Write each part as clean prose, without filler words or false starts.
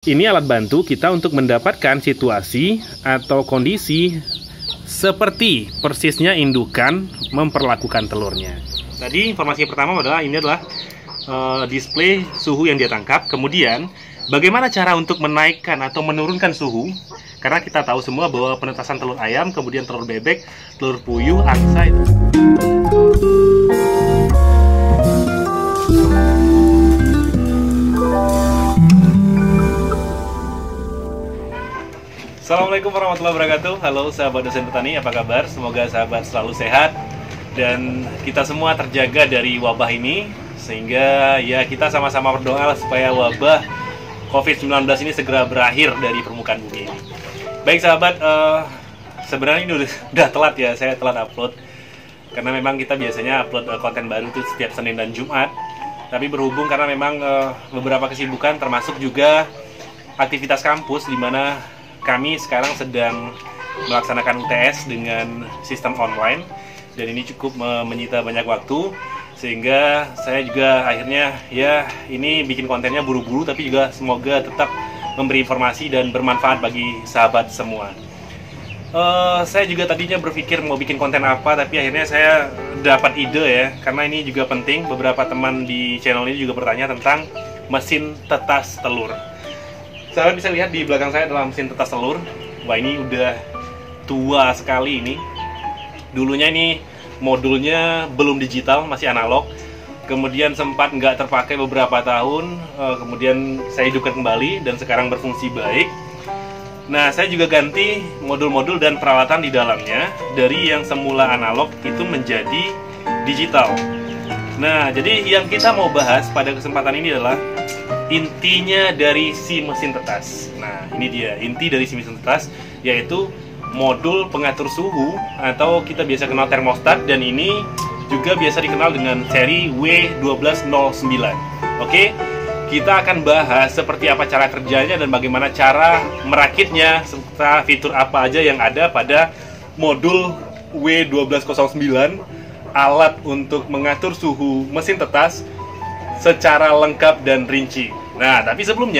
Ini alat bantu kita untuk mendapatkan situasi atau kondisi seperti persisnya indukan memperlakukan telurnya. Tadi informasi yang pertama adalah ini adalah display suhu yang dia tangkap. Kemudian bagaimana cara untuk menaikkan atau menurunkan suhu? Karena kita tahu semua bahwa penetasan telur ayam, kemudian telur bebek, telur puyuh, angsa itu. Assalamualaikum warahmatullahi wabarakatuh. Halo sahabat dosen petani, apa kabar? Semoga sahabat selalu sehat dan kita semua terjaga dari wabah ini, sehingga ya kita sama-sama berdoa supaya wabah COVID-19 ini segera berakhir dari permukaan bumi ini. Baik sahabat, sebenarnya ini udah telat ya, saya telat upload karena memang kita biasanya upload konten baru itu setiap Senin dan Jumat. Tapi berhubung karena memang beberapa kesibukan, termasuk juga aktivitas kampus di mana kami sekarang sedang melaksanakan UTS dengan sistem online, dan ini cukup menyita banyak waktu, sehingga saya juga akhirnya ya ini bikin kontennya buru-buru, tapi juga semoga tetap memberi informasi dan bermanfaat bagi sahabat semua. Saya juga tadinya berpikir mau bikin konten apa, tapi akhirnya saya dapat ide ya, karena ini juga penting. Beberapa teman di channel ini juga bertanya tentang mesin tetas telur. Sahabat bisa lihat di belakang saya adalah mesin tetas telur. Wah, ini udah tua sekali ini. Dulunya ini modulnya belum digital, masih analog. Kemudian sempat nggak terpakai beberapa tahun. Kemudian saya hidupkan kembali dan sekarang berfungsi baik. Nah, saya juga ganti modul-modul dan peralatan di dalamnya. Dari yang semula analog itu menjadi digital. Nah, jadi yang kita mau bahas pada kesempatan ini adalah intinya dari si mesin tetas. Nah, ini dia inti dari si mesin tetas, yaitu modul pengatur suhu atau kita biasa kenal termostat, dan ini juga biasa dikenal dengan seri W1209. Oke, kita akan bahas seperti apa cara kerjanya dan bagaimana cara merakitnya, serta fitur apa aja yang ada pada modul W1209, alat untuk mengatur suhu mesin tetas secara lengkap dan rinci. Nah, tapi sebelum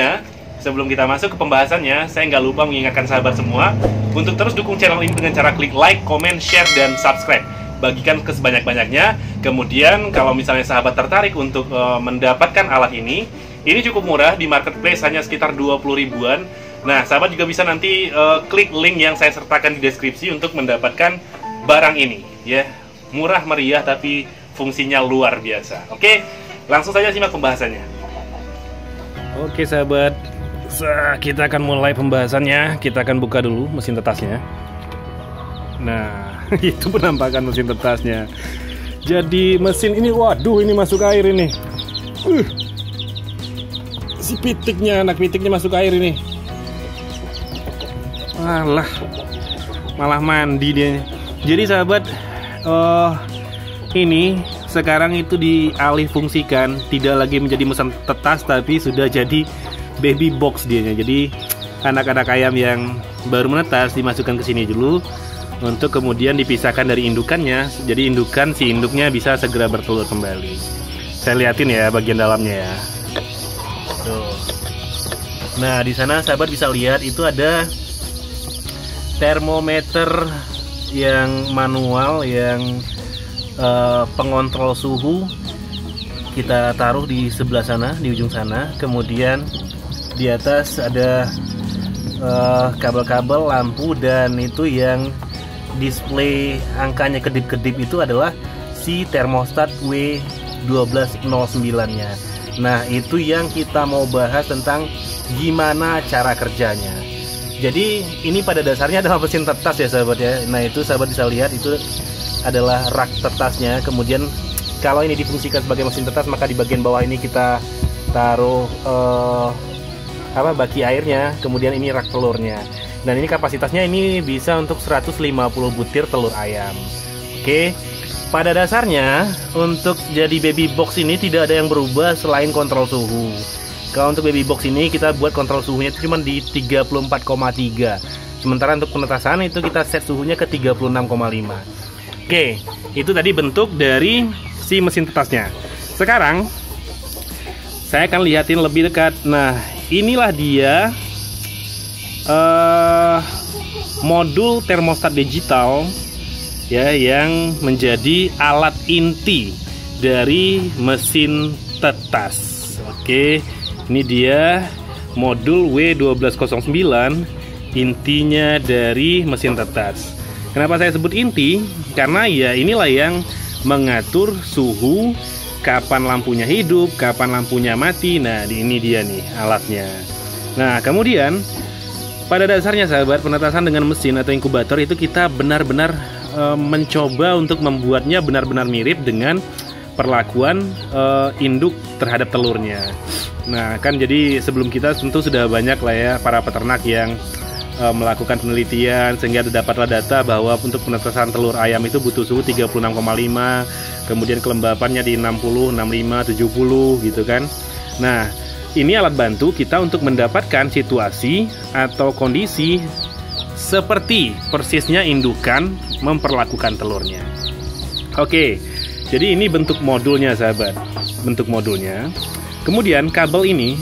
kita masuk ke pembahasannya, saya nggak lupa mengingatkan sahabat semua untuk terus dukung channel ini dengan cara klik like, comment, share, dan subscribe. Bagikan ke sebanyak-banyaknya. Kemudian kalau misalnya sahabat tertarik untuk mendapatkan alat ini cukup murah, di marketplace hanya sekitar 20 ribuan. Nah, sahabat juga bisa nanti klik link yang saya sertakan di deskripsi untuk mendapatkan barang ini. Ya, murah meriah tapi fungsinya luar biasa. Oke, langsung saja simak pembahasannya. Oke sahabat, kita akan mulai pembahasannya. Kita akan buka dulu mesin tetasnya. Nah, itu penampakan mesin tetasnya. Jadi mesin ini, waduh, ini masuk air ini. Si pitiknya, anak pitiknya masuk air ini. Alah, malah mandi dia. Jadi sahabat, ini sekarang itu dialih fungsikan, tidak lagi menjadi mesin tetas tapi sudah jadi baby box dianya. Jadi anak-anak ayam yang baru menetas dimasukkan ke sini dulu untuk kemudian dipisahkan dari indukannya. Jadi si induknya bisa segera bertelur kembali. Saya liatin ya bagian dalamnya ya. Tuh. Nah, di sana sahabat bisa lihat itu ada termometer yang manual, yang pengontrol suhu. Kita taruh di sebelah sana, di ujung sana. Kemudian di atas ada kabel-kabel, lampu, dan itu yang display angkanya kedip-kedip itu adalah si termostat W1209-nya. Nah, itu yang kita mau bahas tentang gimana cara kerjanya. Jadi ini pada dasarnya adalah mesin tetas ya sahabat ya. Nah, itu sahabat bisa lihat itu adalah rak tetasnya. Kemudian kalau ini difungsikan sebagai mesin tetas, maka di bagian bawah ini kita taruh baki airnya. Kemudian ini rak telurnya. Dan ini kapasitasnya ini bisa untuk 150 butir telur ayam. Oke, pada dasarnya untuk jadi baby box ini tidak ada yang berubah selain kontrol suhu. Kalau untuk baby box ini kita buat kontrol suhunya itu cuma di 34,3. Sementara untuk penetasan itu kita set suhunya ke 36,5. Oke, itu tadi bentuk dari si mesin tetasnya. Sekarang saya akan lihatin lebih dekat. Nah, inilah dia modul termostat digital ya, yang menjadi alat inti dari mesin tetas. Oke, ini dia modul W1209, intinya dari mesin tetas. Kenapa saya sebut inti? Karena ya inilah yang mengatur suhu, kapan lampunya hidup, kapan lampunya mati. Nah, ini dia nih alatnya. Nah, kemudian pada dasarnya sahabat, penetasan dengan mesin atau inkubator itu kita benar-benar mencoba untuk membuatnya benar-benar mirip dengan perlakuan induk terhadap telurnya. Nah, kan jadi sebelum kita tentu sudah banyak lah ya para peternak yang melakukan penelitian sehingga dapatlah data bahwa untuk penetasan telur ayam itu butuh suhu 36,5, kemudian kelembapannya di 60, 65, 70 gitu kan. Nah, ini alat bantu kita untuk mendapatkan situasi atau kondisi seperti persisnya indukan memperlakukan telurnya. Oke, jadi ini bentuk modulnya sahabat, bentuk modulnya. Kemudian kabel ini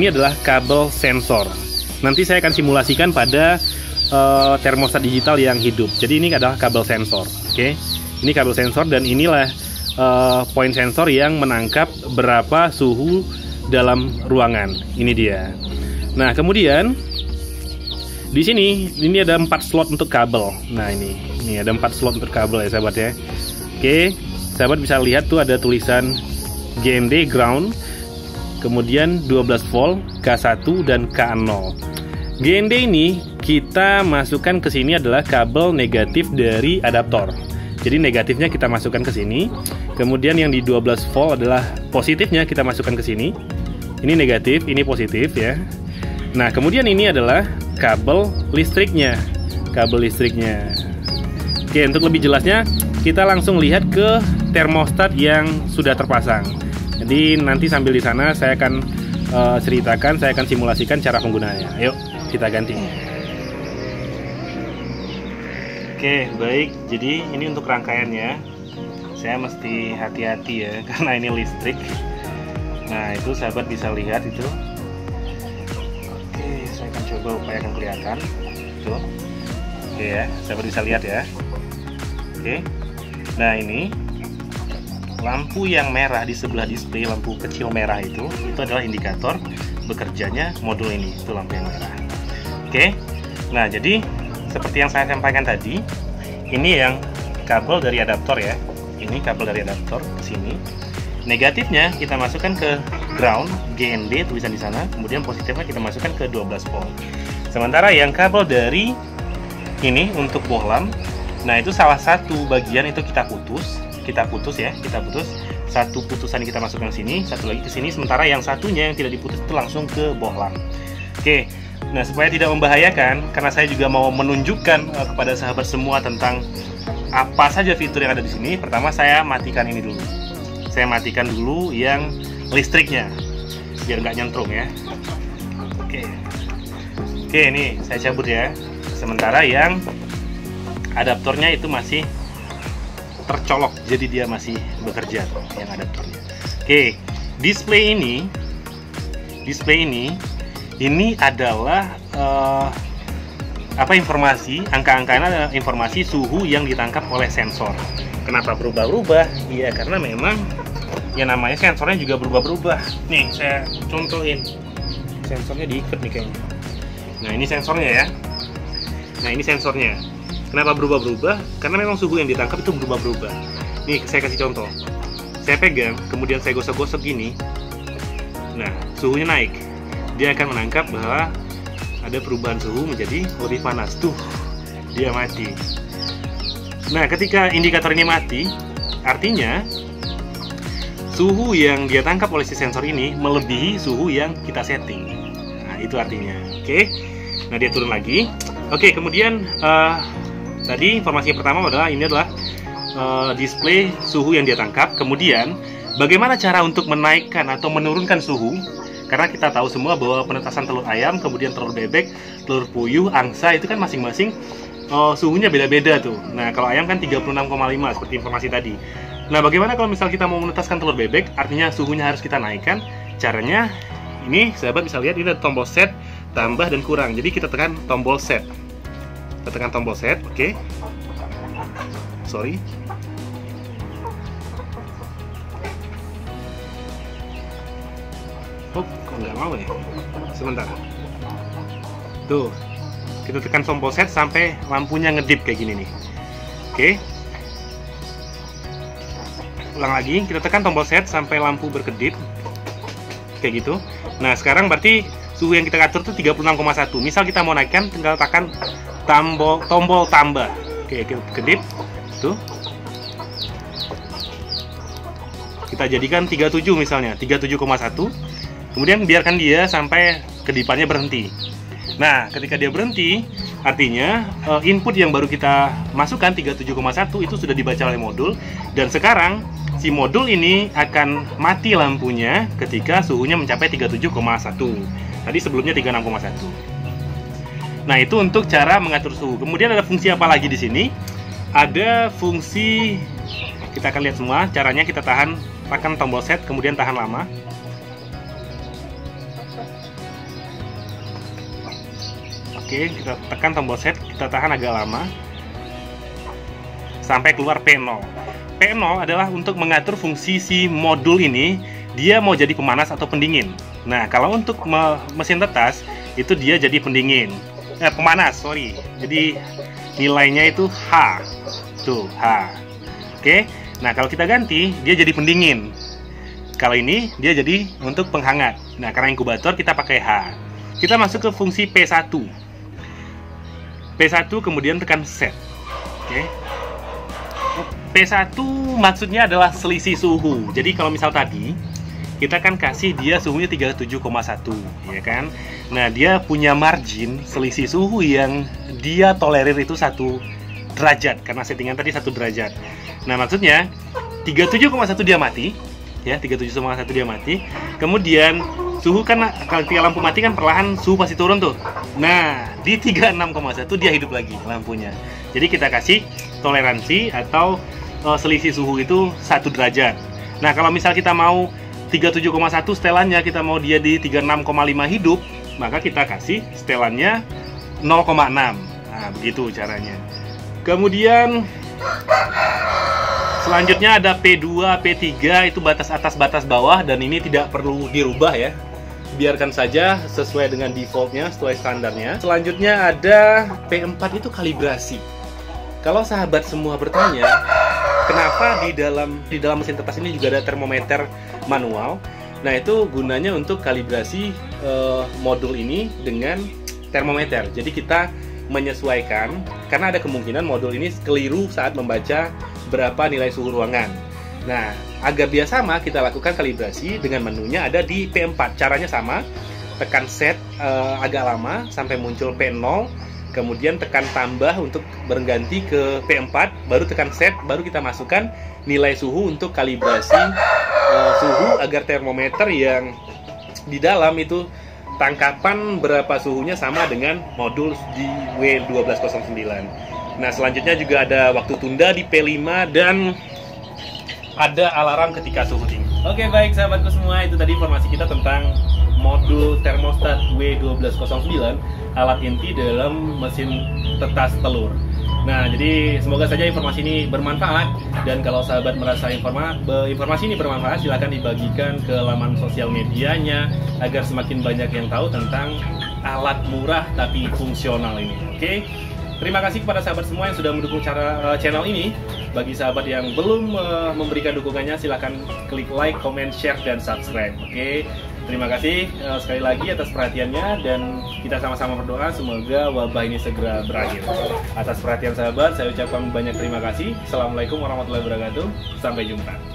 adalah kabel sensor. Nanti saya akan simulasikan pada termostat digital yang hidup. Jadi ini adalah kabel sensor. Oke, ini kabel sensor dan inilah poin sensor yang menangkap berapa suhu dalam ruangan. Ini dia. Nah, kemudian di sini ini ada 4 slot untuk kabel. Nah, ini ada 4 slot untuk kabel ya sahabat ya. Oke, sahabat bisa lihat tuh ada tulisan GND ground, kemudian 12 volt, K1 dan K0. GND ini kita masukkan ke sini adalah kabel negatif dari adaptor. Jadi negatifnya kita masukkan ke sini. Kemudian yang di 12 volt adalah positifnya kita masukkan ke sini. Ini negatif, ini positif ya. Nah, kemudian ini adalah kabel listriknya. Kabel listriknya. Oke, untuk lebih jelasnya kita langsung lihat ke termostat yang sudah terpasang. Jadi nanti sambil di sana saya akan ceritakan, saya akan simulasikan cara penggunaannya. Ayo, kita ganti. Oke, baik. Jadi ini untuk rangkaiannya. Saya mesti hati-hati ya, karena ini listrik. Nah, itu sahabat bisa lihat itu. Oke, saya akan coba upayakan kelihatan. Tuh. Oke ya, sahabat bisa lihat ya. Oke. Nah, ini lampu yang merah di sebelah display, lampu kecil merah itu adalah indikator bekerjanya modul ini. Itu lampu yang merah. Oke. Nah, jadi seperti yang saya sampaikan tadi, ini yang kabel dari adaptor ya. Ini kabel dari adaptor ke sini. Negatifnya kita masukkan ke ground, GND tulisan di sana, kemudian positifnya kita masukkan ke 12 volt. Sementara yang kabel dari ini untuk bohlam, nah itu salah satu bagian itu kita putus ya, kita putus. Satu putusan kita masukkan ke sini, satu lagi ke sini, sementara yang satunya yang tidak diputus itu langsung ke bohlam. Oke. Nah, supaya tidak membahayakan, karena saya juga mau menunjukkan kepada sahabat semua tentang apa saja fitur yang ada di sini. Pertama saya matikan ini dulu. Saya matikan dulu yang listriknya biar nggak nyentrum ya. Oke, ini saya cabut ya. Sementara yang adaptornya itu masih tercolok, jadi dia masih bekerja tuh, yang adaptornya. Oke, display ini adalah informasi, angka-angkanya adalah informasi suhu yang ditangkap oleh sensor. Kenapa berubah-ubah? Iya, karena memang yang namanya sensornya juga berubah-berubah. Nih, saya contohin. Sensornya diikat nih kayaknya. Nah, ini sensornya ya. Nah, ini sensornya. Kenapa berubah-berubah? Karena memang suhu yang ditangkap itu berubah-berubah. Nih, saya kasih contoh. Saya pegang, kemudian saya gosok-gosok gini. Nah, suhunya naik. Dia akan menangkap bahwa ada perubahan suhu menjadi lebih panas. Tuh, dia mati. Nah, ketika indikator ini mati, artinya suhu yang dia tangkap oleh si sensor ini melebihi suhu yang kita setting. Nah, itu artinya. Oke. Nah, dia turun lagi. Oke, kemudian tadi informasi yang pertama adalah ini adalah display suhu yang dia tangkap. Kemudian, bagaimana cara untuk menaikkan atau menurunkan suhu? Karena kita tahu semua bahwa penetasan telur ayam, kemudian telur bebek, telur puyuh, angsa itu kan masing-masing suhunya beda-beda tuh. Nah, kalau ayam kan 36,5 seperti informasi tadi. Nah, bagaimana kalau misal kita mau menetaskan telur bebek, artinya suhunya harus kita naikkan. Caranya ini sahabat bisa lihat ini ada tombol set, tambah dan kurang. Jadi kita tekan tombol set. Kita tekan tombol set, oke. Sorry. Oh, kok nggak mau ya? Sebentar. Tuh, kita tekan tombol set sampai lampunya ngedip kayak gini nih. Oke. Ulang lagi, kita tekan tombol set sampai lampu berkedip. Kayak gitu. Nah, sekarang berarti suhu yang kita atur tuh 36,1. Misal kita mau naikkan, tinggal tekan tombol tambah. Oke, kita kedip. Tuh. Kita jadikan 37 misalnya, 37,1. Kemudian biarkan dia sampai kedipannya berhenti. Nah, ketika dia berhenti, artinya input yang baru kita masukkan 37,1 itu sudah dibaca oleh modul. Dan sekarang si modul ini akan mati lampunya ketika suhunya mencapai 37,1. Tadi sebelumnya 36,1. Nah, itu untuk cara mengatur suhu. Kemudian ada fungsi apa lagi di sini? Ada fungsi, kita akan lihat semua. Caranya kita tekan tombol set, kemudian tahan lama. Oke, kita tekan tombol set, kita tahan agak lama sampai keluar P0. P0 adalah untuk mengatur fungsi si modul ini, dia mau jadi pemanas atau pendingin. Nah, kalau untuk mesin tetas, itu dia jadi pendingin. Pemanas, sorry. Jadi nilainya itu H. Tuh, H. Oke. Nah, kalau kita ganti, dia jadi pendingin. Kalau ini, dia jadi untuk penghangat. Nah, karena inkubator, kita pakai H. Kita masuk ke fungsi P1. P1 kemudian tekan set. Oke. P1 maksudnya adalah selisih suhu. Jadi kalau misal tadi kita kan kasih dia suhunya 37,1, ya kan? Nah, dia punya margin selisih suhu yang dia tolerir itu 1 derajat karena settingan tadi 1 derajat. Nah, maksudnya 37,1 dia mati, ya, 37,1 dia mati. Kemudian suhu kan kalau ketika lampu mati kan perlahan suhu pasti turun tuh. Nah, di 36,1 dia hidup lagi lampunya. Jadi kita kasih toleransi atau selisih suhu itu 1 derajat. Nah, kalau misal kita mau 37,1 setelannya kita mau dia di 36,5 hidup, maka kita kasih setelannya 0,6. Nah, begitu caranya. Kemudian selanjutnya ada P2, P3 itu batas atas, batas bawah, dan ini tidak perlu dirubah ya. Biarkan saja sesuai dengan defaultnya, sesuai standarnya. Selanjutnya ada P4 itu kalibrasi. Kalau sahabat semua bertanya, kenapa di dalam mesin tetas ini juga ada termometer manual? Nah, itu gunanya untuk kalibrasi modul ini dengan termometer. Jadi kita menyesuaikan, karena ada kemungkinan modul ini keliru saat membaca berapa nilai suhu ruangan. Nah, agar dia sama, kita lakukan kalibrasi dengan menunya ada di P4. Caranya sama, tekan set agak lama sampai muncul P0, kemudian tekan tambah untuk berganti ke P4, baru tekan set, baru kita masukkan nilai suhu untuk kalibrasi suhu agar termometer yang di dalam itu tangkapan berapa suhunya sama dengan modul di W1209. Nah, selanjutnya juga ada waktu tunda di P5 dan ada alarm ketika suhu tinggi. Oke, baik sahabatku semua, itu tadi informasi kita tentang modul termostat W1209, alat inti dalam mesin tetas telur. Nah, jadi semoga saja informasi ini bermanfaat, dan kalau sahabat merasa informasi ini bermanfaat, silahkan dibagikan ke laman sosial medianya agar semakin banyak yang tahu tentang alat murah tapi fungsional ini. Oke? Terima kasih kepada sahabat semua yang sudah mendukung channel ini. Bagi sahabat yang belum memberikan dukungannya, silahkan klik like, comment, share, dan subscribe. Oke? Terima kasih sekali lagi atas perhatiannya, dan kita sama-sama berdoa semoga wabah ini segera berakhir. Atas perhatian sahabat, saya ucapkan banyak terima kasih. Assalamualaikum warahmatullahi wabarakatuh. Sampai jumpa.